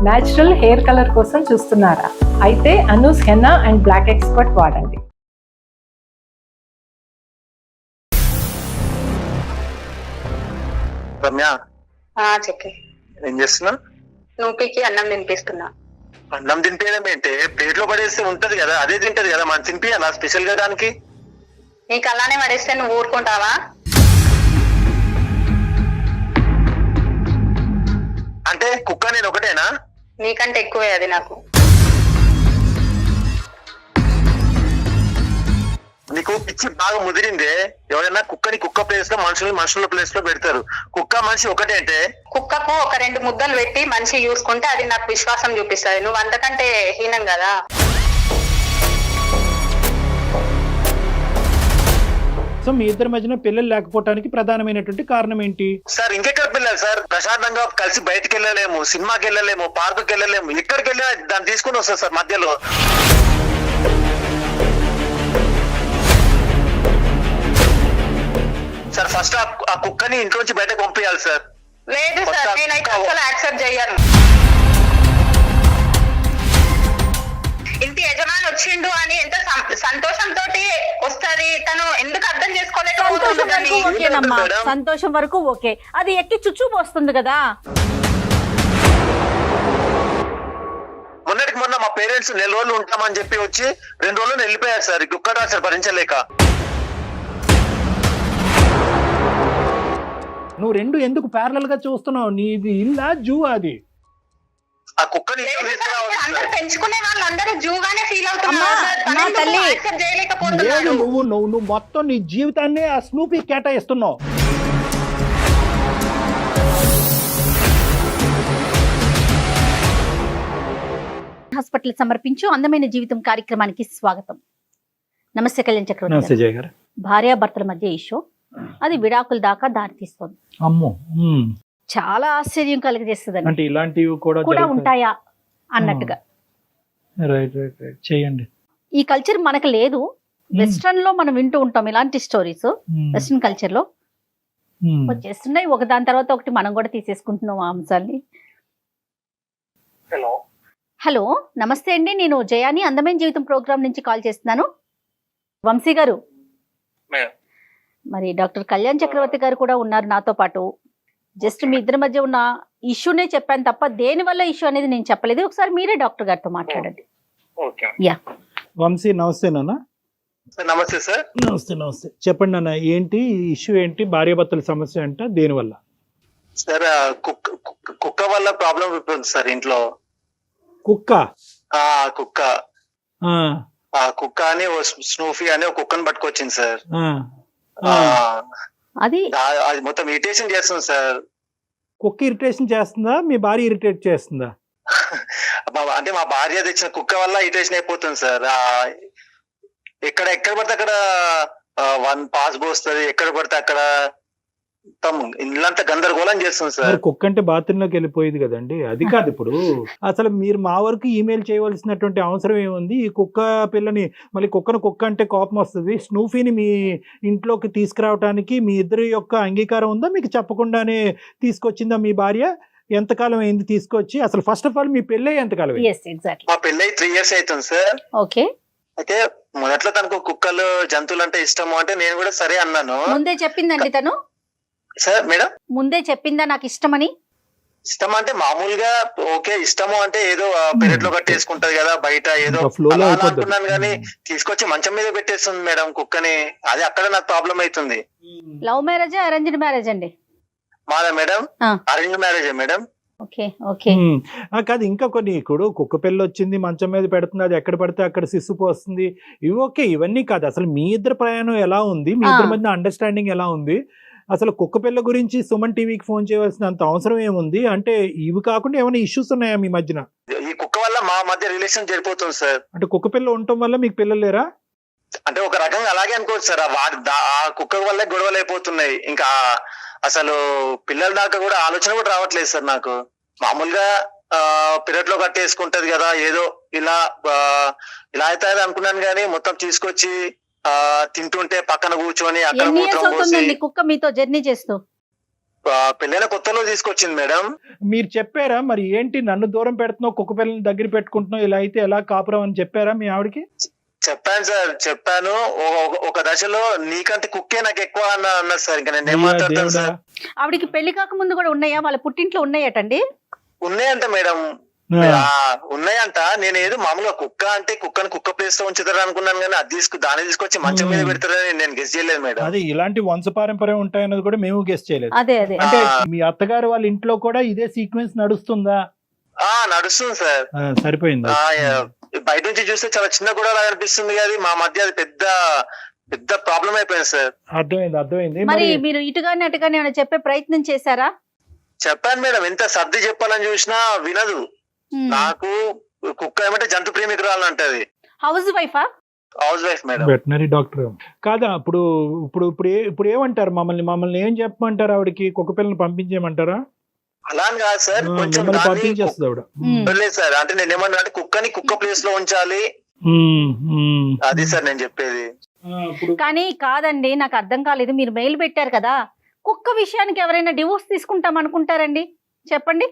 Natural hair colour కోసం చూస్తున్నారా? అయితే Anoos henna and black expert వాడండి. రమ్య, చెప్పి ఏం చేస్తున్నా? నూపికి అన్నం తినిపిస్తున్నా. అన్నం తినిపించడం ఏంటి? ప్లేట్ లో పడేస్తే ఉంటది కదా, అదే తింటది కదా, మనం తినిపియాలా స్పెషల్ గా దానికి? నీకు అలానే పడేస్తే నువ్వు ఊరుకుంటావా? అంటే కుక్క నేను ఒకటేనా? నీకంటే ఎక్కువే అది నాకు. నీకు పిచ్చి బాగా ముదిరిందే. ఎవరైనా కుక్కని కుక్క ప్లేస్ లో, మనుషుల్ని మనుషుల ప్లేస్ లో పెడతారు. కుక్క మనిషి ఒకటే అంటే కుక్కకు ఒక 2 ముద్దలు పెట్టి మనిషి చూసుకుంటే అది నాకు విశ్వాసం చూపిస్తుంది. నువ్వు అంతకంటే హీనం కదా. సో మీ ఇద్దరి మధ్యన పిల్లలు లేకపోవడానికి ప్రధానమైనటువంటి కారణం ఏంటి సార్? ఇంకెక్కడ పిల్లలు సార్? ప్రశాంతంగా కలిసి బయటకు వెళ్ళలేము, సినిమాకి వెళ్ళలేము, పార్కుకి వెళ్ళలేము. ఎక్కడికి వెళ్ళినా దాన్ని తీసుకుని వస్తారు సార్ మధ్యలో. సార్ ఫస్ట్ ఆ కుక్కని ఇంట్లోంచి బయటకు పంపించాలి సార్. లేదు సార్, నేనైతే అసలు యాక్సెప్ట్ చేయను. ఇంటి యజమాని వచ్చిండు అని ఎంత సంతోషంతో వస్తుంది, తను ఎందుకు అర్థం చేసుకోలేకపోతుంది? ఓకేనమ్మా, సంతోషం వరకు ఓకే. అది ఎక్కి చుచ్చు పోస్తుంది కదా. మొన్నటికి మొన్న మా పేరెంట్స్ 4 రోజులు ఉంటామని చెప్పి వచ్చి 2 రోజులు వెళ్ళిపోయారు సార్. కుక్క సార్ భరించలేక. నువ్వు రెండు ఎందుకు ప్యారలల్ గా చూస్తున్నావు? నీది ఇల్లా జూ? అది ఆ కుక్కని అందరూ పెంచుకునే వాళ్ళందరూ జూగానే ఫీల్ అమ్మా, నా తల్లి. చేయలేకపోతున్నారు. నువ్వు మొత్తం నీ జీవితాన్ని ఆ స్నూపీ కేటాయిస్తున్నావు. హాస్పిటల్ సమర్పించు అందమైన జీవితం కార్యక్రమానికి స్వాగతం. నమస్తే కళ్యాణ్ చక్రవర్తి గారు. భార్యాభర్తల మధ్య ఇష్యూ, అది విడాకుల దాకా దారితీస్తుంది. అమ్మో, చాలా ఆశ్చర్యం కలిగజేస్తుంది. అంటే ఇలాంటివి కూడా ఉంటాయా అన్నట్టుగా. రైట్ రైట్ రైట్, చేయండి. ఈ కల్చర్ మనకు లేదు. వెస్ట్రన్ లో మనం వింటూ ఉంటాం ఇలాంటి స్టోరీస్. వెస్ట్రన్ కల్చర్ లో వచ్చేస్తున్నాయి ఒకదాని తర్వాత ఒకటి. మనం కూడా తీసేసుకుంటున్నాం ఆ అంశాన్ని. హలో, నమస్తే అండి. నేను జయాని అందమైన జీవితం ప్రోగ్రామ్ నుంచి కాల్ చేస్తున్నాను. వంశీ గారు, మరి డాక్టర్ కళ్యాణ్ చక్రవర్తి గారు కూడా ఉన్నారు నాతో పాటు. జస్ట్ మీ ఇద్దరి మధ్య ఉన్న ఇష్యూనే చెప్పాను తప్ప దేని వల్ల ఇష్యూ అనేది నేను చెప్పలేదు. ఒకసారి మీరే డాక్టర్ గారితో మాట్లాడండి. యా వంశీ, నమస్తే నాన్న. నమస్తే సార్. నమస్తే నమస్తే. చెప్పండి నాన్న, ఏంటి ఇష్యూ? ఏంటి భార్యాభర్తల సమస్య అంట? దేని వల్ల సార్? కుక్క వల్ల ప్రాబ్లం ఉంటుంది సార్ ఇంట్లో. కుక్క? కుక్క కుక్క అని స్నూఫీ అని ఒక కుక్కను పట్టుకొచ్చింది సార్. అది మొత్తం ఇరిటేషన్ చేస్తుంది సార్. కుక్క ఇరిటేషన్ చేస్తుందా? మీ భార్య ఇరిటేట్ చేస్తుందా? అంటే మా భార్య తెచ్చిన కుక్క వల్ల ఇరిటేషన్ అయిపోతుంది సార్. ఎక్కడ పడితే అక్కడ పాస్ పోస్తుంది, ఎక్కడ పడితే అక్కడ ఇల్లంతా గందరగోళం చేస్తుంది సార్. కుక్క అంటే బాత్రూమ్ లోకి వెళ్ళిపోయేది కదండి. అది కాదు ఇప్పుడు. అసలు మీరు మా వరకు ఈమెయిల్ చేయవలసినటువంటి అవసరం ఏముంది? ఈ కుక్క పిల్లని, మళ్ళీ కుక్క అంటే కోపం వస్తుంది. స్నూఫీని మీ ఇంట్లోకి తీసుకురావడానికి మీ ఇద్దరి యొక్క అంగీకారం ఉందా? మీకు చెప్పకుండానే తీసుకొచ్చిందా మీ భార్య? ఎంతకాలం అయింది తీసుకొచ్చి? అసలు ఫస్ట్ ఆఫ్ ఆల్ మీ పెళ్ళి ఎంతకాలం? మా పెళ్ళి 3 years అవుతుంది సార్. ఓకే. అయితే మొదట్లో తనకు కుక్కలు, జంతువులు అంటే ఇష్టము అంటే నేను కూడా సరే అన్నాను. ముందే చెప్పిందండి తను? సార్ మేడం, ముందే చెప్పిందా నాకు ఇష్టమని? ఇష్టం అంటే మామూలుగా ఓకే, ఇష్టము అంటే ఏదో పెరట్లో కట్టేసుకుంటది కదా బయట, ఏదో అనుకున్నాను కానీ తీసుకొచ్చి మంచం మీద పెట్టేస్తుంది మేడం కుక్కని. అది అక్కడ నాకు ప్రాబ్లం అవుతుంది. లవ్ మ్యారేజ్, అరేంజ్డ్ మ్యారేజ్ అండి? మాదా madam? Arrange marriage madam. Okay okay. కాదు, ఇంకా కొన్ని ఇప్పుడు కుక్క పిల్ల వచ్చింది, మంచం మీద పెడుతుంది, అది ఎక్కడ పడితే అక్కడ సిస్సు పోస్తుంది, ఇవి ఓకే. ఇవన్నీ కాదు. అసలు మీ ఇద్దరు ప్రయాణం ఎలా ఉంది? మీ ఇద్దరి మధ్య అండర్స్టాండింగ్ ఎలా ఉంది? అసలు కుక్క పిల్ల గురించి సుమన్ టీవీకి ఫోన్ చేయవలసినంత అవసరం ఏముంది? అంటే ఇవి కాకుండా ఏమైనా ఇష్యూస్ ఉన్నాయా మీ మధ్యన? ఈ కుక్క వల్ల మా మధ్య రిలేషన్ జరిపోతుంది సార్. అంటే కుక్క పిల్ల ఉండటం వల్ల మీకు పిల్లలు లేరా? అంటే ఒక రకంగా అలాగే అనుకోవచ్చు సార్. ఆ కుక్క వల్లే గొడవలు అయిపోతున్నాయి. ఇంకా అసలు పిల్లల దాకా కూడా ఆలోచన కూడా రావట్లేదు సార్ నాకు. మామూలుగా పెరట్లో కట్టేసుకుంటది కదా, ఏదో ఇలా అయితే అనుకున్నాను కానీ మొత్తం తీసుకొచ్చి తింటుంటే పక్కన కూర్చొని అక్కడ ఎన్ని ఇయర్స్ అవుతుందండి కుక్క మీతో జర్నీ చేస్తూ? పెళ్ళైన కొత్తలో తీసుకొచ్చింది మేడం. మీరు చెప్పారా మరి ఏంటి నన్ను దూరం పెడుతున్నావు, కుక్క పిల్లల్ని దగ్గర పెట్టుకుంటున్నావు, ఇలా అయితే ఎలా కాపురం అని చెప్పారా మీ ఆవిడకి? చెప్పాను సార్, చెప్పాను. ఒక దశలో నీకంటే కుక్కే నాకు ఎక్కువ అన్నది సార్. ఇంకా నేను ఏం మాట్లాడతాను సార్. ఆవిడకి పెళ్లి కాక ముందు కూడా ఉన్నాయా, వాళ్ళ పుట్టింట్లో ఉన్నాయటండి? ఉన్నాయంట మేడం, ఉన్నాయంట. నేను ఏదో మామూలుగా కుక్క అంటే కుక్కని కుక్క ప్లేస్ లో ఉంచుతారు అనుకున్నాను, కానీ అది దాన్ని తీసుకొచ్చి మంచం మీద పెడతారని నేను గెస్ చేయలేదు మేడం. అదే ఇలాంటి వంశపారంపర్యం ఉంటాయన్నది కూడా మేము గెస్ చేయలేదు. అదే అదే అంటే మీ అత్తగారు వాళ్ళ ఇంట్లో కూడా ఇదే సీక్వెన్స్ నడుస్తుందా? నడుస్తుంది సార్. సరిపోయింది. బయట నుంచి చూస్తే చాలా చిన్న గొడవ అనిపిస్తుంది, కానీ మా మధ్య అది పెద్ద పెద్ద ప్రాబ్లం అయిపోయింది సార్. అర్థమైంది. మరి మీరు ఇటుగానే అటుగానే ఏమైనా చెప్పే ప్రయత్నం చేశారా? చెప్పాను మేడం, ఎంత సర్ది చెప్పాలని చూసినా వినదు. నాకు కుక్క ఏమంటే జంతు ప్రేమికురాలు అంటది. హౌస్ వైఫా? House wife madam. Veterinary doctor కాదా? ఇప్పుడు ఇప్పుడు ఇప్పుడు ఏమంటారు? మమ్మల్ని ఏం చెప్పమంటారు? ఆవిడకి కుక్క పిల్లల్ని పంపించేయమంటారా? అలా అని కాదు సార్, కొంచెం పంపించేస్తుంది ఆవిడ. లేదు సార్, అంటే నేను ఏమన్నా అంటే కుక్కని కుక్క ప్లేస్ లో ఉంచాలి, అది సార్ నేను చెప్పేది. కానీ కాదండి, నాకు అర్థం కాలేదు. మీరు మెయిల్ పెట్టారు కదా, కుక్క విషయానికి ఎవరైనా డివోర్స్ తీసుకుంటాం అనుకుంటారండి? చెప్పండి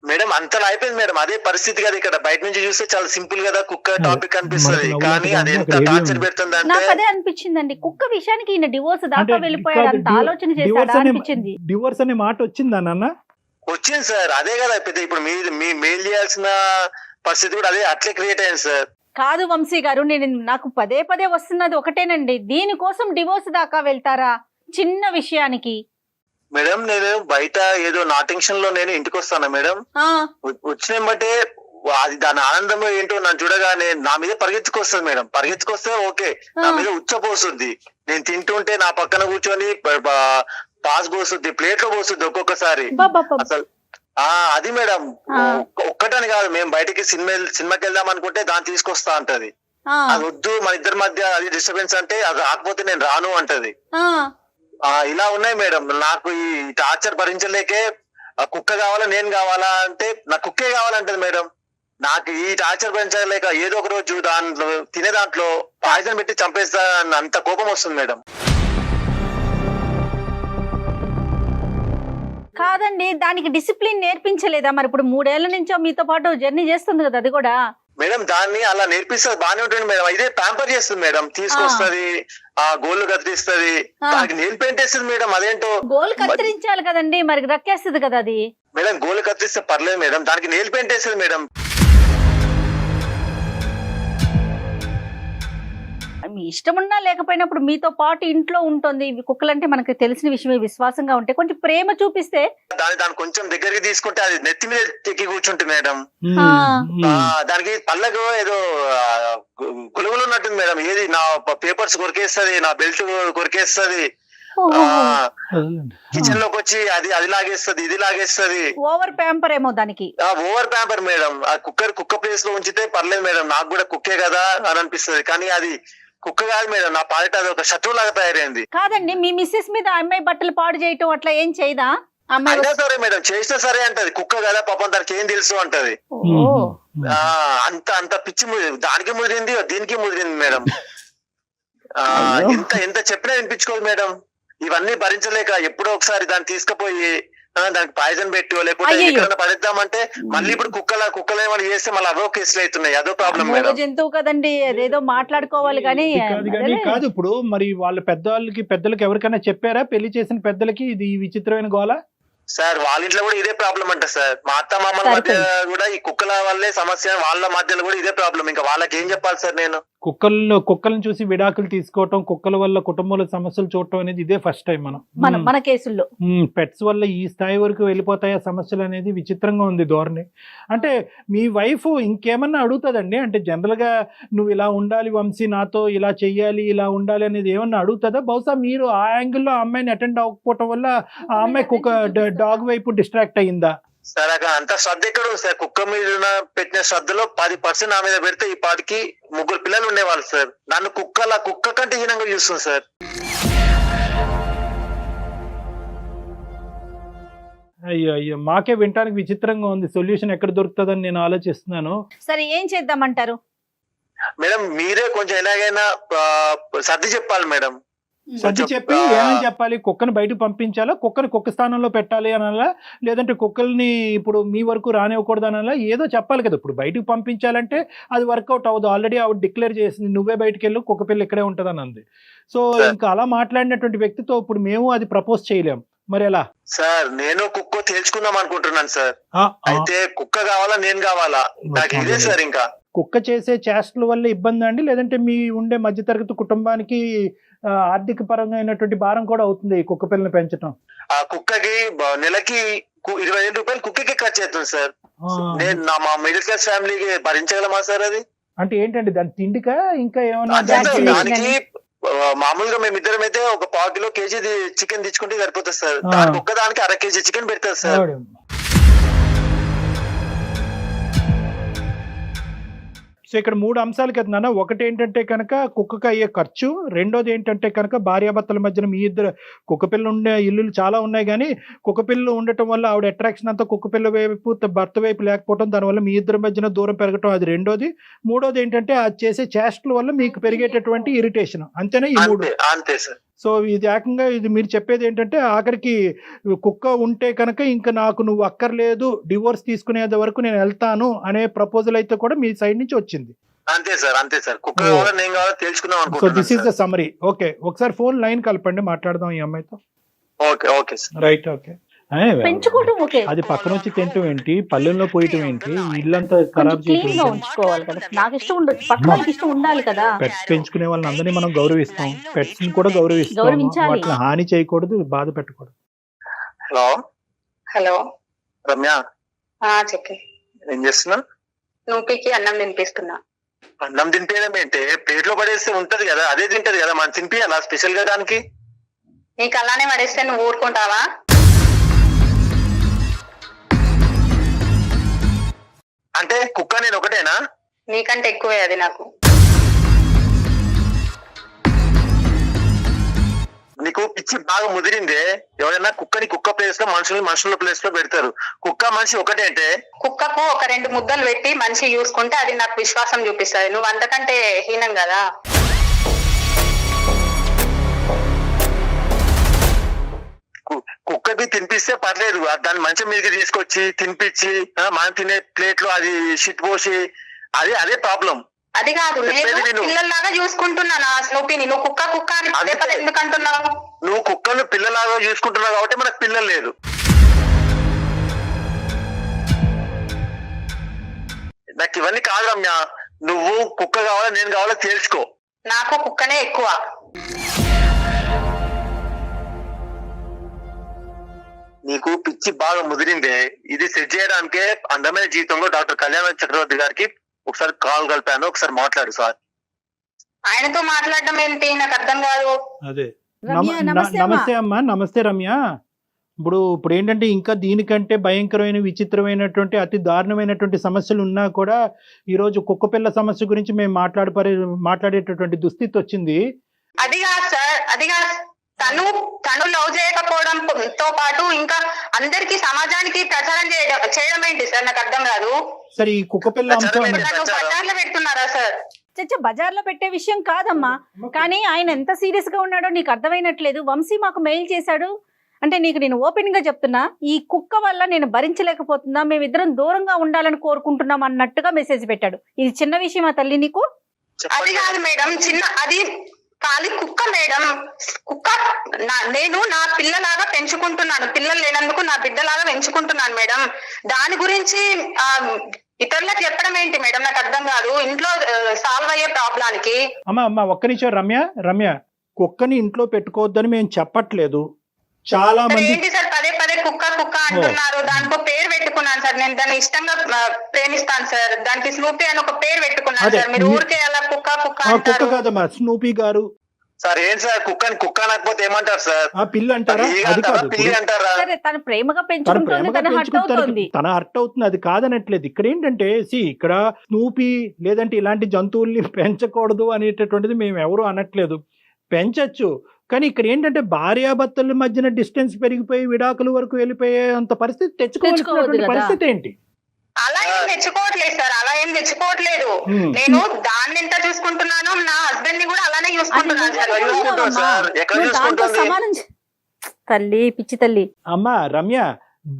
మేడం. అంతలా అయిపోయింది మేడం, అదే పరిస్థితి కదా ఇక్కడ. బయట నుంచి చూస్తే చాలా సింపుల్ కదా కుక్క టాపిక్ అనిపిస్తుంది, కానీ అది ఎంత టార్చర్ పెడుతుంది అంటే. నాకు అదే అనిపించిందండి, కుక్క విషయానికి ఈయన డివోర్స్ దాకా వెళ్ళిపోయాడు అంత ఆలోచన చేశాడా అనిపించింది. డివోర్స్ అనే మాట వచ్చిందా నాన్న? వచ్చింది సార్, అదే కదా పెద్ద. ఇప్పుడు మీ మెయిల్ చేయాల్సిన పరిస్థితి కూడా అదే, అట్లే క్రియేట్ అయింది సార్. కాదు వంశీ గారు, నాకు పదే పదే వస్తున్నది ఒకటేనండి, దీనికోసం డివోర్స్ దాకా వెళ్తారా చిన్న విషయానికి? మేడం నేను బయట ఏదో నా టెన్షన్ లో నేను ఇంటికి వస్తాను మేడం. వచ్చిన బట్టే అది దాని ఆనందం ఏంటో నన్ను చూడగానే నా మీద పరిగెత్తుకొస్తుంది మేడం. పరిగెత్తుకొస్తే ఓకే, నా మీద ఉచ్చపోస్తుంది. నేను తింటుంటే నా పక్కన కూర్చొని పాస్ పోస్తుంది, ప్లేట్ లో పోస్తుంది ఒక్కొక్కసారి. అసలు అది మేడం ఒక్కటని కాదు, మేము బయటికి సినిమాకి వెళ్దాం అనుకుంటే దాన్ని తీసుకొస్తా అంటది. అది వద్దు, మన ఇద్దరి మధ్య అది డిస్టర్బెన్స్ అంటే అది రాకపోతే నేను రాను అంటది. ఇలా ఉన్నాయి మేడం. నాకు ఈ టార్చర్ భరించలేకే కుక్క కావాలా నేను కావాలా అంటే నాకు కుక్కే కావాలంటది మేడం. నాకు ఈ టార్చర్ భరించలేక ఏదో ఒక రోజు దాంట్లో తినే దాంట్లో పాయిజన్ పెట్టి చంపేస్తా అంత కోపం వస్తుంది మేడం. కాదండి, దానికి డిసిప్లిన్ నేర్పించలేదా మరి? ఇప్పుడు 3 ఏళ్ల నుంచో మీతో పాటు జర్నీ చేస్తుంది కదా అది కూడా. మేడం దాన్ని అలా నేర్పిస్తుంది, బానే ఉంటుంది మేడం. ఇదే ప్యాంపర్ చేస్తుంది మేడం, తీసుకొస్తుంది, ఆ గోళ్ళు కత్తిరిస్తుంది, దానికి నెయిల్ పెయింట్ వేస్తుంది మేడం. అదేంటో గోల్ కత్తిరించాలి కదండి, మరి రక్కేస్తుంది కదా అది. మేడం గోళ్ళు కత్తిరిస్తే పర్లేదు మేడం, దానికి నెయిల్ పెయింట్ వేస్తుంది మేడం. మీ ఇష్టం ఉన్నా లేకపోయినప్పుడు మీతో పాటు ఇంట్లో ఉంటుంది. కుక్కలంటే మనకి తెలిసిన విషయమే, విశ్వాసంగా ఉంటే కొంచెం ప్రేమ చూపిస్తే దాన్ని కొంచెం దగ్గరికి తీసుకుంటే అది నెత్తి మీద ఎక్కి కూర్చుంటుంది మేడం. దానికి పళ్ళకు ఏదో గులుగులు ఉన్నట్టుంది మేడం. ఏది నా పేపర్స్ కొరికేస్తుంది, నా బెల్ట్ కొరికేస్తుంది, కిచెన్ లోకి వచ్చి అది లాగేస్తుంది, ఇది లాగేస్తుంది. ఓవర్ ప్యాంపర్ ఏమో దానికి. Over pamper madam. ఆ కుక్క ప్లేస్ లో ఉంచితే పర్లేదు మేడం, నాకు కూడా కుక్కే కదా అని అనిపిస్తుంది, కానీ అది కుక్క కాదు మేడం. నా పాలిట అది ఒక శత్రువు లాగా తయారైంది. కాదండి, మీ మిస్సెస్ మీద అమ్మాయి బట్టలు పాడు చేయటం అట్లా ఏం చేయదా? అయినా సరే మేడం, చేసినా సరే అంటది, కుక్క కదా పాపం దానికి ఏం తెలుసు అంటది. అంత పిచ్చి దానికి ముదిరింది, దీనికి ముదిరింది మేడం. ఎంత చెప్పినా వినిపించుకోదు మేడం. ఇవన్నీ భరించలేక ఎప్పుడో ఒకసారి దాన్ని తీసుకుపోయి దానికి పాయిజన్ పెట్టో లేకపోతే ఎక్కడైనా పడేద్దామంటే మళ్ళీ ఇప్పుడు కుక్కలు ఏమైనా చేస్తే మళ్ళీ అవో కేసులు అవుతున్నాయి. అదో ప్రాబ్లం మేడం. జంతువు కదండి, అదేదో మాట్లాడుకోవాలి కానీ. కాదు ఇప్పుడు మరి వాళ్ళ పెద్దలకి ఎవరికైనా చెప్పారా? పెళ్లి చేసిన పెద్దలకి ఇది విచిత్రమైన గోల? సార్ వాళ్ళ ఇంట్లో కూడా ఇదే ప్రాబ్లం అంట సార్. మా అత్త మామల మధ్య కూడా ఈ కుక్కల వల్లే సమస్య, వాళ్ళ మధ్యలో కూడా ఇదే ప్రాబ్లం. ఇంకా వాళ్ళకి ఏం చెప్పాలి సార్ నేను? కుక్కలను చూసి విడాకులు తీసుకోవటం, కుక్కల వల్ల కుటుంబంలో సమస్యలు చూడటం అనేది ఇదే ఫస్ట్ టైం మన కేసుల్లో. పెట్స్ వల్ల ఈ స్థాయి వరకు వెళ్ళిపోతాయా సమస్యలు అనేది విచిత్రంగా ఉంది ధోరణి. అంటే మీ వైఫ్ ఇంకేమన్నా అడుగుతుందండి? అంటే జనరల్ గా నువ్వు ఇలా ఉండాలి వంశీ, నాతో ఇలా చెయ్యాలి, ఇలా ఉండాలి అనేది ఏమన్నా అడుగుతుందా? బహుశా మీరు ఆ యాంగిల్లో ఆ అమ్మాయిని అటెండ్ అవ్వకపోవటం వల్ల ఆ అమ్మాయి డాగ్ వైపు డిస్ట్రాక్ట్ అయ్యిందా? సార్ అంత శ్రద్ధ ఎక్కడ ఉంది సార్? కుక్క మీద పెట్టిన శ్రద్ధలో 10% నా మీద పెడితే ఈ పాటికి 3 పిల్లలు ఉండేవాళ్ళు సార్. నన్ను కుక్క కంటే హీనంగా చూస్తుంది సార్. అయ్యో మాకే వినటానికి విచిత్రంగా ఉంది. సొల్యూషన్ ఎక్కడ దొరుకుతుందని నేను ఆలోచిస్తున్నాను. సరే ఏం చేద్దామంటారు? మేడం మీరే కొంచెం ఎలాగైనా సర్ది చెప్పాలి మేడం. సర్ది చెప్పి ఏమని చెప్పాలి? కుక్కని బయటకు పంపించాలా, కుక్కని కుక్క స్థానంలో పెట్టాలి అనాలా, లేదంటే కుక్కల్ని ఇప్పుడు మీ వరకు రానివ్వకూడదు అనాలా? ఏదో చెప్పాలి కదా. ఇప్పుడు బయటకు పంపించాలంటే అది వర్కౌట్ అవ్వదు. ఆల్రెడీ ఆవిడ డిక్లేర్ చేసింది, నువ్వే బయటకు వెళ్ళు, కుక్క పిల్ల ఇక్కడే ఉంటుంది అని అంది. సో ఇంకా అలా మాట్లాడినటువంటి వ్యక్తితో ఇప్పుడు మేము అది ప్రపోజ్ చేయలేం, మరి ఎలా? సార్ నేను కుక్క తేల్చుకుందాం అనుకుంటున్నాను సార్. అయితే కుక్క కావాలా నేను కావాలా? నాకు ఇదే సార్. ఇంకా కుక్క చేసే చేష్టల వల్ల ఇబ్బంది అండి, లేదంటే మీ ఉండే మధ్యతరగతి కుటుంబానికి ఆర్థిక పరంగా అయినటువంటి భారం కూడా అవుతుంది ఈ కుక్క పిల్లని పెంచడం? ఆ కుక్కకి నెలకి 20,000 రూపాయలు కుక్కకి ఖర్చు అవుతుంది సార్. నేను మా మిడిల్ క్లాస్ ఫ్యామిలీకి భరించగలమా సార్ అది? అంటే ఏంటండి దాని తిండికా ఇంకా ఏమన్నా? దానికి మామూలుగా మేమిద్దరం అయితే ఒక 1/4 కిలో కేజీ చికెన్ తెచ్చుకుంటే సరిపోతుంది సార్. దానికి ఒక్కదానికి 1/2 కేజీ చికెన్ పెడతారు సార్. సో ఇక్కడ 3 అంశాలు కదా నాన్న. ఒకటి ఏంటంటే కనుక కుక్కకి అయ్యే ఖర్చు, రెండోది ఏంటంటే కనుక భార్యాభర్తల మధ్యన మీ ఇద్దరు, కుక్కపిల్ల ఉండే ఇల్లులు చాలా ఉన్నాయి కానీ కుక్కపిల్లలు ఉండటం వల్ల ఆవిడ అట్రాక్షన్ అంతా కుక్కపిల్ల వైపు, భర్త వైపు లేకపోవడం, దానివల్ల మీ ఇద్దరి మధ్యన దూరం పెరగటం, అది రెండోది. మూడోది ఏంటంటే అది చేసే చేష్టల వల్ల మీకు పెరిగేటటువంటి ఇరిటేషన్. అంతేనా ఈ 3? అంతే సార్. సో ఇది ఏకంగా ఇది మీరు చెప్పేది ఏంటంటే ఆఖరికి కుక్క ఉంటే కనుక ఇంకా నాకు నువ్వు అక్కర్లేదు, డివోర్స్ తీసుకునేది వరకు నేను వెళ్తాను అనే ప్రపోజల్ అయితే కూడా మీ సైడ్ నుంచి వచ్చింది. అంతే సార్, అంతే సార్. కుక్క కావాలా నేను కావాలా తెలుసుకుందాం అనుకుంటున్నాను. So this is the summary. Okay, ఒకసారి ఫోన్ లైన్ కలపండి, మాట్లాడదాం ఈ అమ్మాయితో. Okay okay sir. Right, okay. పెంచుకోవడం ఓకే, అది పక్కన వచ్చి తింటం ఏంటి, పల్లెల్లో పోయటం ఏంటి, ఇల్లంతా ఖరాబ్ క్లీన్ గా ఉంచుకోవాలి కదా. నాకు ఇష్టం ఉండదు, పక్కన వాళ్ళకి ఇష్టం ఉండాలి కదా. పెట్స్ పెంచుకునే వాళ్ళని అందరినీ మనం గౌరవిస్తాం, పెట్స్ ని కూడా గౌరవిస్తాం, వాటిని హాని చేయకూడదు, బాధ పెట్టకూడదు. హలో హలో రమ్య, చెప్పి ఏం చేస్తున్నా? నూపికి అన్నం తినిపిస్తున్నా. అన్నం తినిపించడం ఏంటి? ప్లేట్లో పడేస్తే ఉంటది కదా, అదే తింటది కదా, మనం తినిపియాలా స్పెషల్ గా దానికి? నీకు అలానే పడేస్తే నువ్వు ఊరుకుంటావా? అంటే కుక్క నేను ఒకటేనా? నీకంటే ఎక్కువే అది నాకు. నీకు పిచ్చి బాగా ముదిరిందే. ఎవరైనా కుక్కని కుక్క ప్లేస్ లో, మనుషుల ప్లేస్ లో పెడతారు. కుక్క మనిషి ఒకటే అంటే కుక్కకు ఒక 2 ముద్దలు పెట్టి మనిషి చూసుకుంటే అది నాకు విశ్వాసం చూపిస్తుంది. నువ్వు అంతకంటే హీనం కదా. కుక్కకి తినిపిస్తే పర్లేదు, దాన్ని మంచి మీదకి తీసుకొచ్చి తినిపించి మనం తినే ప్లేట్ లో అది షిట్ పోసి, అదే ప్రాబ్లం. అది కాదు, నేను పిల్లల్లాగా చూసుకుంటున్నాను స్నూపీని. నువ్వు కుక్క అని ఎందుకు అంటున్నావు? నువ్వు కుక్కను పిల్లలాగా చూసుకుంటున్నావు కాబట్టి మనకు పిల్లలు లేదు. నాకు ఇవన్నీ కాదు రమ్య. నువ్వు కుక్క కావాలా నేను కావాలా తెలుసుకో. నాకు కుక్కనే ఎక్కువ. నీకు పిచ్చి బాగా ముదిరిందే. ఇది సెట్ చేయడానికే అందమైన జీవితంలో డాక్టర్ కళ్యాణ చక్రవర్తి గారికి ఒకసారి కాల్ కలిపాను, ఒకసారి మాట్లాడు సార్. ఆయనతో మాట్లాడడం ఏంటి నాకు అర్థం కాదు. అదే నమస్తే అమ్మా. నమస్తే రమ్య. ఇప్పుడు ఏంటంటే ఇంకా దీనికంటే భయంకరమైన, విచిత్రమైనటువంటి, అతి దారుణమైనటువంటి సమస్యలు ఉన్నా కూడా ఈరోజు కుక్కపిల్ల సమస్య గురించి మేము మాట్లాడేటటువంటి దుస్థితి వచ్చింది. అది కాదు సార్, అది కాదు. తను లవ్ చేయకపోవడంతో పాటు ఇంకా అందరికి సమాజానికి ప్రచారం చేయడం ఏంటి సార్ నాకు అర్థం కాదు. సరే ఈ కుక్కపిల్ల బజార్లో పెడుతున్నారా సార్? చచ్చ బజార్లో పెట్టే విషయం కాదమ్మా, కానీ ఆయన ఎంత సీరియస్ గా ఉన్నాడో నీకు అర్థమైనట్లేదు. వంశీ మాకు మెయిల్ చేశాడు అంటే నీకు నేను ఓపెన్ గా చెప్తున్నా, ఈ కుక్క వల్ల నేను భరించలేకపోతున్నా, మేమిద్దరం దూరంగా ఉండాలని కోరుకుంటున్నాం అన్నట్టుగా మెసేజ్ పెట్టాడు. ఇది చిన్న విషయమా తల్లి నీకు? అది కాదు మేడం, అది ఖాళీ కుక్క మేడం. కుక్క నేను నా పిల్లలాగా పెంచుకుంటున్నాను. పిల్లలు లేనందుకు నా బిడ్డలాగా పెంచుకుంటున్నాను మేడం. దాని గురించి ఇతరులకు చెప్పడం ఏంటి మేడం నాకు అర్థం కాదు. ఇంట్లో సాల్వ్ అయ్యే ప్రాబ్లానికి. అమ్మా ఒక్క నిమిషం రమ్య, కుక్కని ఇంట్లో పెట్టుకోవద్దని మేము చెప్పట్లేదు. చాలా మంది ఏంటి సార్ పదే కుక్క అంటున్నారు. దానికి పేరు పెట్టుకున్నాను సార్, నేను దాన్ని ఇష్టంగా ప్రేమిస్తాను సార్. దానికి స్నూపీ అని ఒక పేరు పెట్టుకున్నాను సార్. మీరు ఊరికే అలా కుక్క కాదమ్మా, స్నూపీ గారు. సార్ ఏంటి సార్ కుక్క అనకపోతే ఏమంటారు సార్? పిల్ల అంటారా? అది కాదు, పిల్లి అంటారా? తన ప్రేమగా పెంచుకుంటుంది, తన హర్ట్ అవుతుంది, అది కాదనట్లేదు. ఇక్కడ ఏంటంటే ఇక్కడ స్నూపీ లేదంటే ఇలాంటి జంతువుల్ని పెంచకూడదు అనేటటువంటిది మేము ఎవరు అనట్లేదు. పెంచచ్చు, కానీ ఇక్కడ ఏంటంటే భార్యాభర్తల మధ్యన డిస్టెన్స్ పెరిగిపోయి విడాకుల వరకు వెళ్ళిపోయే అంత పరిస్థితి తెచ్చుకోవాల్సినటువంటి పరిస్థితి ఏంటి? అలా ఏం తెచ్చుకోవట్లేదు సార్, అలా ఏం తెచ్చుకోవట్లేదు. Hmm. నేను దాన్ని ఎంత చూసుకుంటున్నానో నా హస్బెండ్ ని కూడా అలానే చూసుకుంటున్నాను సార్. ఎక్కడ చూసుకుంటావు సార్? ఎక్కడ నువ్వు దాంతో చూసుకుంటుంది? సమానం తల్లి పిచ్చి తల్లి. అమ్మా రమ్య,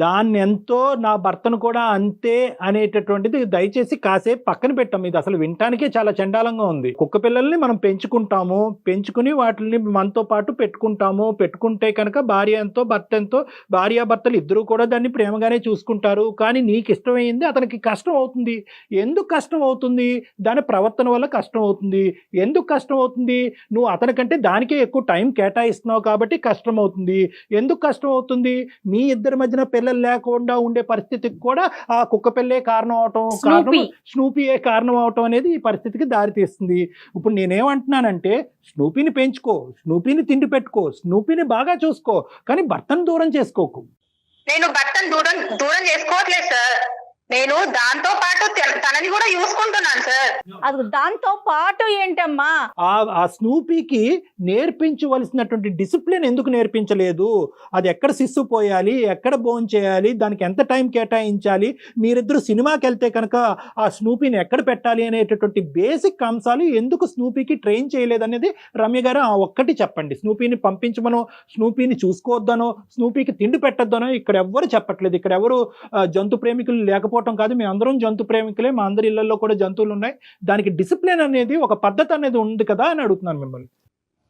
దాన్ని ఎంతో నా భర్తను కూడా అంతే అనేటటువంటిది దయచేసి కాసేపు పక్కన పెట్టాం. ఇది అసలు వినటానికే చాలా చండాలంగా ఉంది. కుక్క పిల్లల్ని మనం పెంచుకుంటాము, పెంచుకుని వాటిని మనతో పాటు పెట్టుకుంటే కనుక భార్య ఎంతో భర్త ఎంతో, భార్యాభర్తలు ఇద్దరు కూడా దాన్ని ప్రేమగానే చూసుకుంటారు. కానీ నీకు ఇష్టమైంది అతనికి కష్టం అవుతుంది. ఎందుకు కష్టం అవుతుంది? దాని ప్రవర్తన వల్ల కష్టం అవుతుంది. ఎందుకు కష్టం అవుతుంది? నువ్వు అతనికంటే దానికే ఎక్కువ టైం కేటాయిస్తున్నావు కాబట్టి కష్టం అవుతుంది. ఎందుకు కష్టం అవుతుంది? మీ ఇద్దరి మధ్యన పిల్లలు లేకుండా ఉండే పరిస్థితికి కూడా ఆ కుక్క పిల్లే కారణం అవటం, స్నూపీయే కారణం అవటం అనేది ఈ పరిస్థితికి దారితీస్తుంది. ఇప్పుడు నేనేమంటున్నానంటే స్నూపీని పెంచుకో, స్నూపీని తిండి పెట్టుకో, స్నూపీని బాగా చూసుకో, కానీ భర్తను దూరం చేసుకోకు. నేను భర్తను దూరం చేసుకోవట్లేదు సార్. నేను దాంతో పాటు తనని కూడా చూసుకుంటున్నాను సార్. అది దాంతో పాటు ఏంటమ్మా? ఆ స్నూపీకి నేర్పించవలసినటువంటి డిసిప్లిన్ ఎందుకు నేర్పించలేదు? అది ఎక్కడ సిస్సు పోయాలి, ఎక్కడ భోజనం చేయాలి, దానికి ఎంత టైం కేటాయించాలి, మీరిద్దరు సినిమాకి వెళ్తే కనుక ఆ స్నూపీని ఎక్కడ పెట్టాలి అనేటటువంటి బేసిక్ అంశాలు ఎందుకు స్నూపీకి ట్రైన్ చేయలేదనేది రమ్య గారు ఒక్కటి చెప్పండి. స్నూపీని పంపించమనో, స్నూపీని చూసుకోవద్దనో, స్నూపీకి తిండి పెట్టద్దనో ఇక్కడ ఎవ్వరు చెప్పట్లేదు. ఇక్కడ ఎవరు జంతు ప్రేమికులు లేకపోవడం కాదు, మేము అందరం జంతు ప్రేమికులే, మా అందరి ఇళ్లలో కూడా జంతువులు ఉన్నాయి. దానికి డిసిప్లిన్ అనేది, ఒక పద్ధతి అనేది ఉంది కదా అని అడుగుతున్నాను మిమ్మల్ని.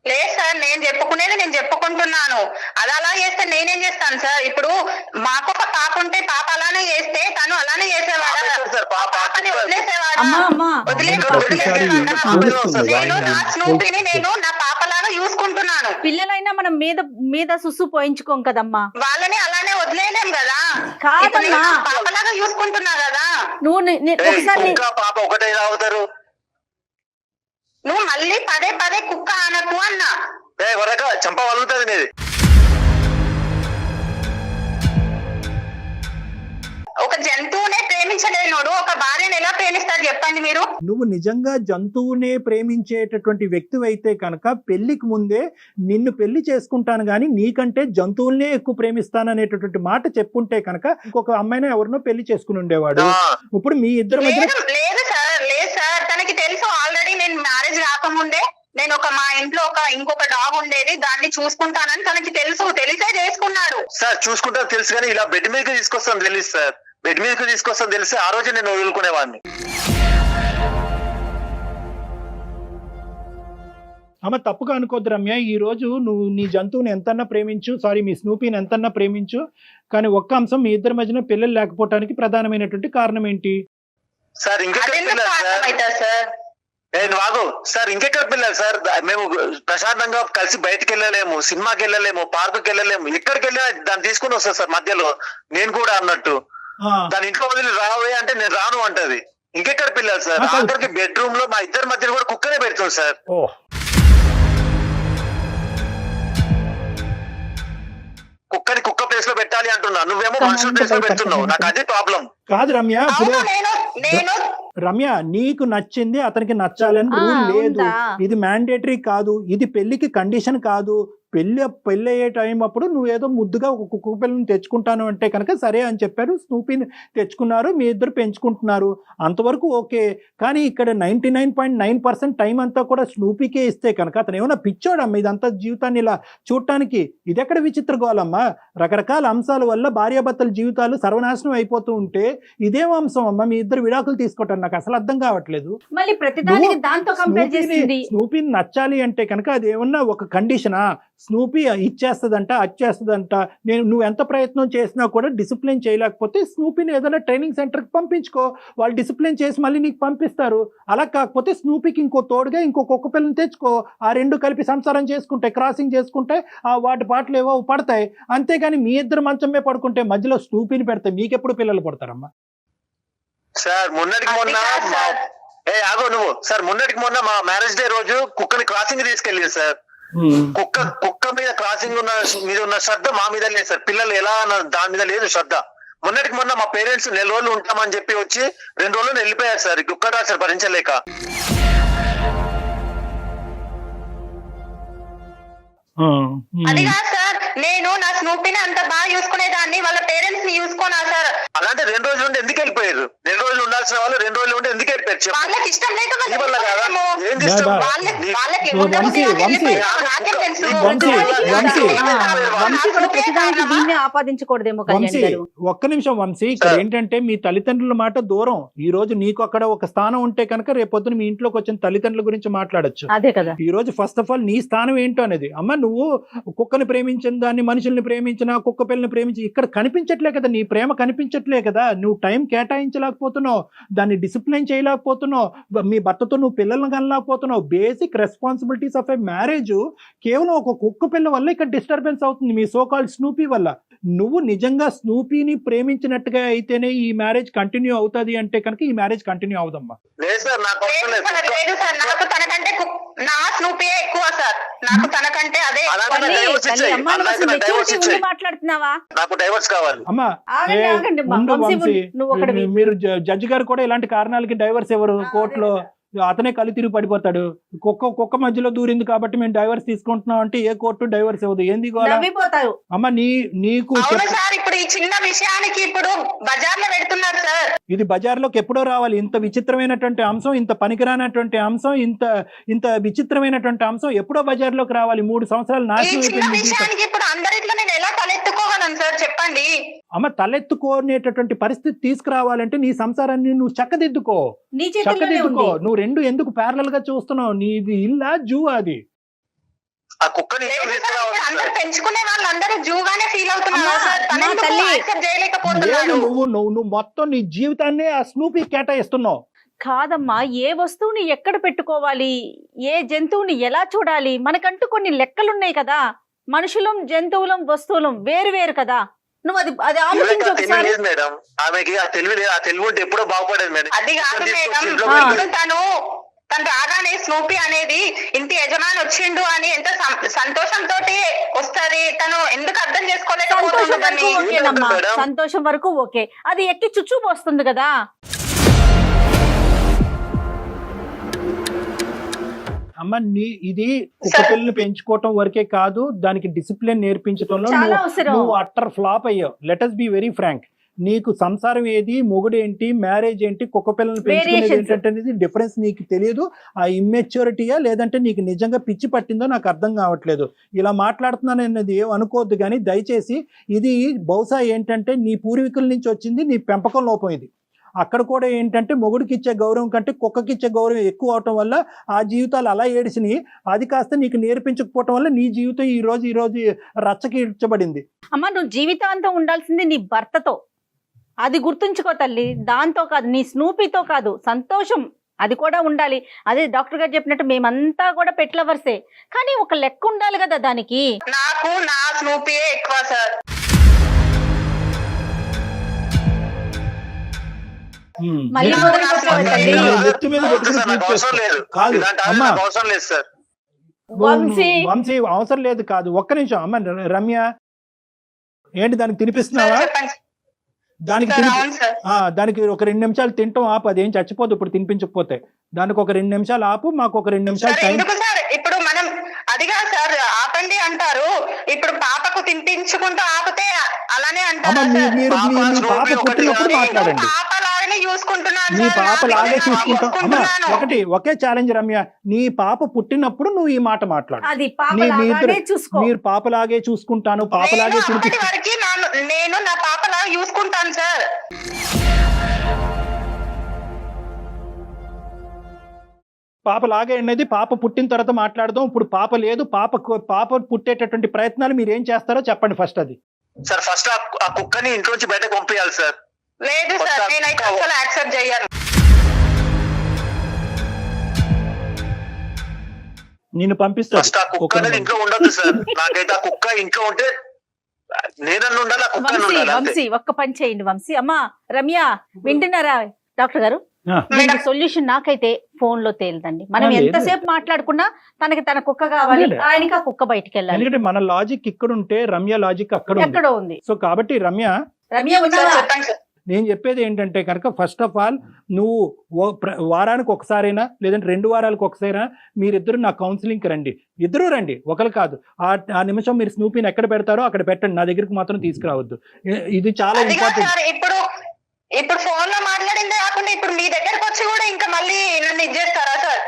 లేదు సార్, నేను చెప్పుకునేది నేను చెప్పుకుంటున్నాను. అది అలా చేస్తే నేనేం చేస్తాను సార్? ఇప్పుడు మాకు ఒక పాప ఉంటే పాప అలానే చేస్తే తను అలానే చేసేవాడా? పాపని వదిలేసేవాడా? నేను నా స్నూపీని నేను నా పాపలాగా చూసుకుంటున్నాను. పిల్లలైనా మనం మీద సుస్సు పోయించుకోం కదమ్మా. వాళ్ళని అలానే వదిలేయలేం కదా. కాదమ్మా, పాపలాగా చూసుకుంటున్నా కదా. నువ్వు ఒకసారి పాప ఒకటే అవుతారు. నువ్వు మళ్ళీ పదే కుక్క అనకు అన్నా. వరక చంప వలుగుతుంది నీది. ఒక జంతువునే ప్రేమించలేనోడు ఒక భార్యను ఎలా ప్రేమిస్తాడు చెప్పండి మీరు? నువ్వు నిజంగా జంతువునే ప్రేమించేటటువంటి వ్యక్తి అయితే కనుక పెళ్లికి ముందే నిన్ను పెళ్లి చేసుకుంటాను కానీ నీకంటే జంతువులనే ఎక్కువ ప్రేమిస్తాను అనేటటువంటి మాట చెప్పుంటే కనుక ఇంకొక అమ్మాయిని ఎవరినో పెళ్లి చేసుకుని ఉండేవాడు. ఇప్పుడు మీ ఇద్దరు మధ్య లేదు సార్, తనకి తెలుసు ఆల్రెడీ. నేను మ్యారేజ్ కాకముందే నేను మా ఇంట్లో ఇంకొక డాగ్ ఉండేది, దాన్ని చూసుకుంటానని తనకి తెలిసే చేసుకున్నాడు. సార్ చూసుకుంటా తెలుసు కానీ ఇలా బెడ్ మీదకి తీసుకొస్తాను తెలుసు సార్. బెడ్ మీదకి తీసుకొస్తాను తెలిసి ఆ రోజు నేను వదులుకునేవాడిని. అమ్మ తప్పుగా అనుకోద్దు రమ్య, ఈ రోజు నువ్వు నీ జంతువుని ఎంతన్నా ప్రేమించు, మీ స్నూపీని ఎంతన్నా ప్రేమించు, కానీ ఒక్క అంశం, మీ ఇద్దరి మధ్యన పిల్లలు లేకపోవడానికి ప్రధానమైనటువంటి కారణం ఏంటి? సార్ ఇంకెక్కడ పిల్లలు సార్? సార్ ఇంకెక్కడ పిల్లలు సార్? మేము ప్రశాంతంగా కలిసి బయటకు వెళ్ళలేము, సినిమాకి వెళ్ళలేము, పార్కుకి వెళ్ళలేము. ఎక్కడికి వెళ్ళినా దాన్ని తీసుకుని వస్తా సార్ మధ్యలో. నేను కూడా అన్నట్టు దాని ఇంట్లో వదిలి రావే అంటే నేను రాను అంటది. ఇంకెక్కడ పిల్లలు సార్? అందరికి బెడ్రూమ్ లో మా ఇద్దరి మధ్యలో కూడా కుక్కనే పెడుతుంది సార్. కుక్కని కుక్క ప్లేస్ లో పెట్టాలి అంటున్నా, నువ్వేమో మనుషుల ప్లేస్ లో పెడుతున్నావు. నాకు అదే ప్రాబ్లం. కాదు రమ్య, రమ్య నీకు నచ్చింది అతనికి నచ్చాలని రూల్ లేదు. ఇది మ్యాండేటరీ కాదు, ఇది పెళ్లికి కండిషన్ కాదు. పెళ్ళి అయ్యే టైం అప్పుడు నువ్వేదో ముద్దుగా ఒక కుక్క పిల్లని తెచ్చుకుంటాను అంటే కనుక సరే అని చెప్పారు. స్నూపీని తెచ్చుకున్నారు, మీ ఇద్దరు పెంచుకుంటున్నారు, అంతవరకు ఓకే. కానీ ఇక్కడ 99.9% టైం అంతా కూడా స్నూపీకే ఇస్తే కనుక అతను ఏమన్నా పిచ్చోడమ్మా ఇదంతా జీవితాన్ని ఇలా చూడటానికి? ఇదెక్కడ విచిత్రగోళమ్మా? రకరకాల అంశాల వల్ల భార్యాభర్తల జీవితాలు సర్వనాశనం అయిపోతూ ఉంటే ఇదేం అంశం అమ్మా? మీ ఇద్దరు విడాకులు తీసుకోవటం నాకు అసలు అర్థం కావట్లేదు. మళ్ళీ ప్రతిదానికి దాంతో కంపేర్ చేస్తుంది. స్నూపీని నచ్చాలి అంటే కనుక అది ఏమన్నా ఒక కండిషనా? స్నూపీ ఇచ్చేస్తుందంట, అచ్చేస్తుందంట. నువ్వు ఎంత ప్రయత్నం చేసినా కూడా డిసిప్లిన్ చేయలేకపోతే స్నూపీని ఏదైనా ట్రైనింగ్ సెంటర్కి పంపించుకో, వాళ్ళు డిసిప్లిన్ చేసి మళ్ళీ నీకు పంపిస్తారు. అలా కాకపోతే స్నూపీకి ఇంకో తోడుగా ఇంకో కుక్క పిల్లని తెచ్చుకో, ఆ రెండు కలిపి సంసారం చేసుకుంటే, క్రాసింగ్ చేసుకుంటే ఆ వాటి పాటలు ఏవో పడతాయి. అంతేగాని మీ ఇద్దరు మంచమే పడుకుంటే మధ్యలో స్నూపీని పెడితే మీకెప్పుడు పిల్లలు పడతారమ్మా? సార్ మొన్నటికి మొన్న మా మ్యారేజ్ డే రోజు కుక్కని క్రాసింగ్ తీసుకెళ్ళింది సార్. కుక్క మీద క్రాసింగ్ మీద ఉన్న శ్రద్ధ మా మీద లేదు సార్. పిల్లలు ఎలా దాని మీద లేదు శ్రద్ధ. మొన్నటికి మొన్న మా పేరెంట్స్ 4 రోజులు ఉంటామని చెప్పి వచ్చి 2 రోజులు వెళ్ళిపోయారు సార్. కుక్క డాక్టర్ భరించలేక. అది కాదు సార్, నేను నా స్నూపీని అంత బాగా చూసుకునేదాన్ని, వాళ్ళ పేరెంట్స్ ని చూసుకోనా సార్? అలాంటి 2 రోజులు ఉండి ఎందుకు వెళ్ళిపోయారు? 2 రోజులు ఉండాల్సిన వాళ్ళు 2 రోజులు ఉండి ఎందుకు వెళ్ళిపోయారు చెప్పు. వాళ్ళకి ఇష్టం లేక నీ వల్ల కాదా? ఏంది ఇష్టం? వాళ్ళకి వంశీ, వంశీ, నాకేం తెలుసు? వంశీ, వంశీ. వంశీ కూడా ప్రతిదానికి దీన్నే ఆపాదించకూడదేమో కళ్యాణ్ వంశీ గారు. ఒక్క నిమిషం వంశీ, ఇక్కడ ఏంటంటే మీ తల్లిదండ్రుల మాట దూరం. ఈ రోజు నీకు అక్కడ ఒక స్థానం ఉంటే కనుక రేపొద్దున మీ ఇంట్లోకి వచ్చిన తల్లిదండ్రుల గురించి మాట్లాడొచ్చు. అదే కదా. ఈ రోజు ఫస్ట్ ఆఫ్ ఆల్ నీ స్థానం ఏంటో అనేది. అమ్మ నువ్వు కుక్కని ప్రేమించిన దాన్ని, మనుషుల్ని ప్రేమించిన, కుక్క పిల్లని ప్రేమించి ఇక్కడ కనిపించట్లే కదా, నీ ప్రేమ కనిపించట్లే కదా. నువ్వు టైం కేటాయించలేకపోతున్నావు, దాన్ని డిసిప్లిన్ చేయలేకపోతున్నావు, మీ భర్తతో నువ్వు పిల్లల్ని కనలేకపోతున్నావు. Basic responsibilities of a marriage కేవలం ఒక కుక్క పిల్ల వల్ల ఇక్కడ డిస్టర్బెన్స్ అవుతుంది, మీ సో కాల్డ్ స్నూపీ వల్ల. నువ్వు నిజంగా స్నూపీని ప్రేమించినట్టుగా అయితేనే ఈ మ్యారేజ్ కంటిన్యూ అవుతుంది అంటే కనుక ఈ మ్యారేజ్ కంటిన్యూ అవుదమ్మా. లేదు సార్, నాకు అవసరం లేదు. లేదు సార్, నాకు తనకంటే నా స్నూపీయే ఎక్కువ సార్. నాకు తనకంటే అదే అలాగే తల్లి, డైవర్స్ తల్లి, ఇచ్చేయి. అమ్మా, నువ్వు అలాగే అసలు నాకు డైవర్స్ మెచ్యూరిటీ ఉండి ఇచ్చేయి. మాట్లాడుతున్నావా? నాకు డైవర్స్ కావాలి. అమ్మా ఆగండి, ఆగండి అమ్మా. ముందు వంశీ, వంశీ, నువ్వు ఒకటి మీరు జడ్జి గారు కూడా ఇలాంటి కారణాలకి డైవర్స్ ఎవరు కోర్టులో అతనే కళ్ళు తిరిగి పడిపోతాడు. కుక్క మధ్యలో దూరింది కాబట్టి మేము డైవర్స్ తీసుకుంటున్నాం అంటే ఏ కోర్టు డైవర్స్ ఇవ్వదు. ఏంది గోలా? నవ్విపోతారు. అమ్మ నీకు అవును సార్. ఇప్పుడు ఈ చిన్న విషయానికి ఇప్పుడు బజార్ లో పెడుతున్నారు సార్. ఇది బజార్లోకి ఎప్పుడో రావాలి. ఇంత విచిత్రమైనటువంటి అంశం, ఇంత పనికిరానటువంటి అంశం, ఇంత విచిత్రమైనటువంటి అంశం ఎప్పుడో బజార్లోకి రావాలి. 3 సంవత్సరాలు ఈ నాశనం చిన్న అయిపోయింది జీవితం. విషయానికి ఇప్పుడు అందరిట్లో నేను ఎలా తలెత్తుకోగలను సార్ చెప్పండి? అమ్మ తలెత్తుకోనేటటువంటి పరిస్థితి తీసుకురావాలంటే నీ సంసారాన్ని నువ్వు చక్కదిద్దుకో. నీ చేతుల్లోనే ఉంది. నువ్వు 2 ఎందుకు ప్యారలల్ గా చూస్తున్నావు? నీది ఇల్లా జూ అది? ఆ కుక్కని ఇంట్లో లేదు సార్, తీసుకురావాలి ఇప్పుడు అందరూ సార్. పెంచుకునే వాళ్ళందరూ జూగానే ఫీల్ అవుతున్నారు అమ్మా, సార్. తను అమ్మా, ఎందుకు తల్లి. యాక్సెప్ట్ చేయలేకపోతున్నాడు? నువ్వు మొత్తం నీ జీవితాన్ని ఆ స్నూపీ కేటాయిస్తున్నావు. కాదమ్మా, ఏ వస్తువుని ఎక్కడ పెట్టుకోవాలి, ఏ జంతువుని ఎలా చూడాలి, మనకంటూ కొన్ని లెక్కలున్నాయి కదా. మనుషులం, జంతువులం, వస్తువులం వేరు వేరు కదా. నువ్వు అది ఆలోచించు తెలివి ఒకసారి. లేదు మేడం, ఆమెకి ఆ తెలివి లేదు. ఆ తెలివి ఉంటే ఎప్పుడో బాగుపడేది మేడం. అది కాదు మేడం, ఇంట్లో ఆ. ఇప్పుడు తను రాగానే స్నూపీ అనేది ఇంటి యజమాని వచ్చిండు అని ఎంత సంతోషంతో వస్తది. తను ఎందుకు అర్థం సంతోషం చేసుకోలేకపోతుందని. వరకు ఓకేనమ్మా, మేడం? సంతోషం వరకు ఓకే. అది ఎక్కి చుచ్చు పోస్తుంది కదా. అమ్మ ఇది కుక్క పిల్లని పెంచుకోవటం వరకే కాదు, దానికి డిసిప్లిన్ నేర్పించడంలో చాలా అవసరం. నువ్వు అట్టర్ ఫ్లాప్ అయ్యావు. Let us be very frank. నీకు సంసారం ఏది, మొగుడు ఏంటి, మ్యారేజ్ ఏంటి, కుక్క పిల్లల్ని పెంచుకునేది Variations. ఏంటంటే డిఫరెన్స్ నీకు తెలియదు. ఆ ఇమ్మెచ్యూరిటీయా లేదంటే నీకు నిజంగా పిచ్చి పట్టిందో నాకు అర్థం కావట్లేదు. ఇలా మాట్లాడుతున్నాను అన్నది ఏం అనుకోవద్దు, కానీ దయచేసి ఇది బహుశా ఏంటంటే నీ పూర్వీకుల నుంచి వచ్చింది, నీ పెంపకం లోపం ఇది. అక్కడ కూడా ఏంటంటే మొగుడికి ఇచ్చే గౌరవం కంటే కుక్కకి ఇచ్చే గౌరవం ఎక్కువ అవటం వల్ల ఆ జీవితాలు అలా ఏడిసినాయి. అది కాస్త నీకు నేర్పించకపోవటం వల్ల నీ జీవితం ఈ రోజు రచ్చకి ఇడ్చబడింది. అమ్మా, నువ్వు జీవితాంతం ఉండాల్సింది నీ భర్తతో. అది గుర్తుంచుకో తల్లి. దాంతో కాదు, నీ స్నూపీతో కాదు. సంతోషం అది కూడా ఉండాలి. అదే డాక్టర్ గారు చెప్పినట్టు మేమంతా కూడా పెట్ లవర్సే, కానీ ఒక లెక్క ఉండాలి కదా దానికి. నాకు నా స్నూపీయే ఎక్కువ సార్. మళ్ళీ నాకు మొదలు పెట్టావా తల్లి? నెత్తి మీద పెట్టుకుని సార్, నాకు పూజ అవసరం లేదు. చేసుకో. కాదు ఇలాంటి అమ్మా, నాకు అవసరం లేదు సార్. వంశీ. వంశీ అవసరం లేదు కాదు. ఒక్క నిమిషం అమ్మ రమ్య, ఏంటి దానికి తినిపిస్తున్నావా? చెప్పండి దానికి సార్. అవును సార్. దానికి ఒక 2 నిమిషాలు తింటాం ఆపు, అదేం చచ్చిపోదు ఇప్పుడు తినిపించకపోతే. దానికి ఒక 2 నిమిషాలు ఆపు, మాకు ఒక 2 నిమిషాలు సార్ టైం. ఎందుకు సార్ ఇప్పుడు మనం అదిగా సార్ ఆపండి అంటారు. ఇప్పుడు పాపకు తినిపించుకుంటూ ఆపితే అలానే అమ్మ అంటారు సార్. మీ పాప పుట్టినప్పుడు మాట్లాడండి. పాప లాగానే చూసుకుంటున్నాను నీ సార్. పాప నా లాగే బిడ్డని చూసుకుంటాం. అమ్మ చూసుకుంటున్నాను. ఒకే ఛాలెంజ్ రమ్య, నీ పాప పుట్టినప్పుడు నువ్వు ఈ మాట మాట్లాడు. అది పాప మీ లాగానే ఇద్దరు చూసుకో. మీరు పాపలాగే చూసుకుంటాను, నేను పాపలాగే అప్పటి తినిపిస్తాను. వరకు నేను నా పాప లాగా చూసుకుంటాను సార్. పాప లాగే అనేది పాప పుట్టిన తర్వాత మాట్లాడదాం. ఇప్పుడు పాప లేదు. పాప పుట్టేటటువంటి ప్రయత్నాలు మీరు ఏం చేస్తారో చెప్పండి ఫస్ట్. అది సార్ ఫస్ట్ ఆ కుక్కని ఇంట్లోంచి బయటకు పంపించాలి సార్. లేదు సార్, నేనైతే అసలు యాక్సెప్ట్ చేయను. నేను పంపిస్తాను. ఫస్ట్ ఆ కుక్క అనేది ఇంట్లో ఉండదు సార్. నాకైతే ఆ కుక్క ఇంట్లో ఉంటే నేనన్ను ఉండాలి, ఆ కుక్క వంశీ, ఉండాలి అంతే. వంశీ ఒక్క పని చేయండి వంశీ. అమ్మా రమ్య వింటున్నారా డాక్టర్ గారు? ఆ. దీనికి సొల్యూషన్ నాకైతే ఫోన్ లో తేలిదండి. మనం లేదు. ఎంతసేపు మాట్లాడుకున్నా తనకి తన కుక్క కావాలి, లేదు. ఆయనకి ఆ కుక్క బయటికి వెళ్ళాలి. ఎందుకంటే మన లాజిక్ ఇక్కడ ఉంటే రమ్య లాజిక్ అక్కడ ఉంది. ఎక్కడో ఉంది. సో కాబట్టి రమ్య రమ్య సార్ ఉన్నారా? చెప్పండి సార్. నేను చెప్పేది ఏంటంటే కనుక ఫస్ట్ ఆఫ్ ఆల్ నువ్వు వారానికి ఒకసారైనా లేదంటే 2 వారాలకు ఒకసారైనా మీరిద్దరు నా కౌన్సిలింగ్కి రండి. ఇద్దరు రండి, ఒకరు కాదు. ఆ నిమిషం మీరు స్నూపీని ఎక్కడ పెడతారో అక్కడ పెట్టండి, నా దగ్గరికి మాత్రం తీసుకురావద్దు. ఇది చాలా అది కాదు ఇంపార్టెంట్. సార్, ఇప్పుడు ఫోన్ లో మాట్లాడిందే కాకుండా ఇప్పుడు మీ దగ్గరకు వచ్చి కూడా ఇంకా మళ్ళీ నన్ను ఇచ్చేస్తారా సార్?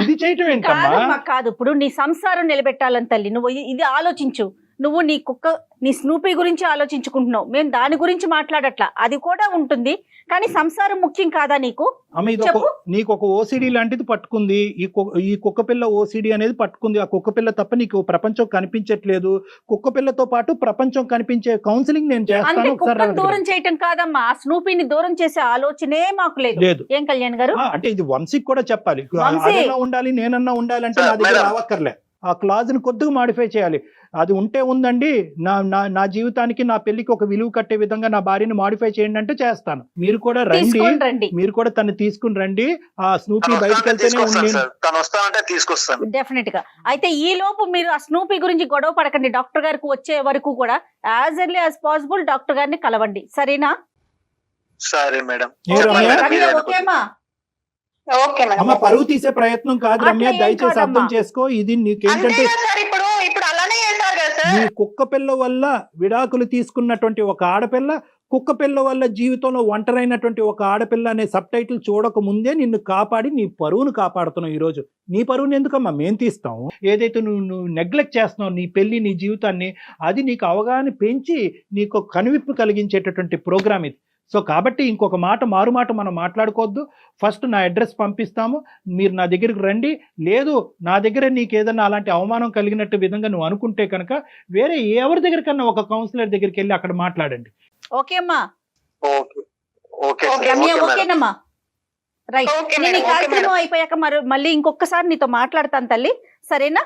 ఇది చేయటం ఏంటమ్మా? కాదమ్మా, కాదు. ఇప్పుడు నీ సంసారం నిలబెట్టాలని తల్లి నువ్వు ఇది ఆలోచించు. నువ్వు నీ స్నూపీ గురించి ఆలోచించుకుంటున్నావు, మేము దాని గురించి మాట్లాడట్లా. అది కూడా ఉంటుంది, కానీ సంసారం ముఖ్యం కాదా నీకు? అమ్మ, ఇది నీకు ఒక ఓసిడి లాంటిది పట్టుకుంది. ఈ కుక్క పిల్ల ఓసిడి అనేది పట్టుకుంది. ఆ కుక్క పిల్ల తప్ప నీకు ప్రపంచం కనిపించట్లేదు. కుక్క పిల్లతో పాటు ప్రపంచం కనిపించే కౌన్సిలింగ్ నేను చేస్తాను. కుక్కను దూరం చేయటం కాదమ్మా, ఆ స్నూపీని దూరం చేసే ఆలోచనే మాకు లేదు. ఏం కళ్యాణ్ గారు? అంటే ఇది వంశీకి కూడా చెప్పాలి. అదన్నా ఉండాలి, నేనన్నా ఉండాలంటే నా దగ్గర రావక్కర్లే. ఆ క్లాజ్ ని కొద్దిగా మాడిఫై చేయాలి. అది ఉంటే ఉందండి, నా జీవితానికి నా పెళ్లికి ఒక విలువ కట్టే విధంగా నా భార్యని మాడిఫై చేయండి అంటే చేస్తాను. మీరు కూడా రండి, మీరు కూడా తను తీసుకుని రండి. ఆ స్నూపీ బయటకు వెళ్తేనే తీసుకొస్తాను డెఫినెట్ గా. అయితే ఈ లోపు మీరు ఆ స్నూపీ గురించి గొడవ పడకండి. డాక్టర్ గారికి వచ్చే వరకు కూడా as early as possible doctor గారిని కలవండి, సరేనా? సరే మేడం. ఓకేమా? Okay madam. అమ్మ, పరువు తీసే ప్రయత్నం కాదు రమ్య, దయచేసి అర్థం చేసుకో. ఇది నీకేంటంటే ఇప్పుడు అలానే చేశారు కదా సార్. నీ కుక్క పిల్ల వల్ల విడాకులు తీసుకున్నటువంటి ఒక ఆడపిల్ల, కుక్క పిల్ల వల్ల జీవితంలో ఒంటరైనటువంటి ఒక ఆడపిల్ల అనే సబ్ టైటిల్ చూడక ముందే నిన్ను కాపాడి నీ పరువును కాపాడుతున్నావు. ఈ రోజు నీ పరువుని ఎందుకమ్మా మేము తీస్తాము? ఏదైతే నువ్వు నెగ్లెక్ట్ చేస్తున్నావు నీ పెళ్లి, నీ జీవితాన్ని, అది నీకు అవగాహన పెంచి నీకు కనువిప్పు కలిగించేటటువంటి ప్రోగ్రామ్ ఇది. సో కాబట్టి ఇంకొక మారు మాట మనం మాట్లాడుకోవద్దు. ఫస్ట్ నా అడ్రస్ పంపిస్తాము, మీరు నా దగ్గరికి రండి. లేదు నా దగ్గర నీకు ఏదన్నా అలాంటి అవమానం కలిగినట్టు విధంగా నువ్వు అనుకుంటే కనుక వేరే ఎవరి దగ్గరికన్నా ఒక కౌన్సిలర్ దగ్గరికి వెళ్ళి అక్కడ మాట్లాడండి. ఓకే అమ్మా? ఓకేనమ్మా, రైట్. నేను ఈ కార్యక్రమం అయిపోయాక మళ్ళీ ఇంకొకసారి నీతో మాట్లాడతాను తల్లి, సరేనా?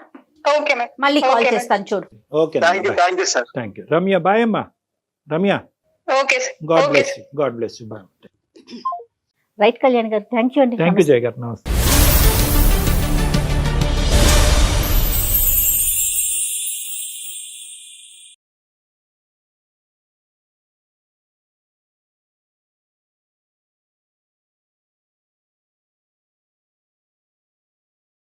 ఓకే మేడం, మళ్ళీ కాల్ చేస్తాను చూడు. Okay, thank you Ramya. Bye అమ్మా. Ramya, okay sir. God bless you. Bye. Right Kalyan garu, thank you అండి. థ్యాంక్ యూ జయ గారు, నమస్తే.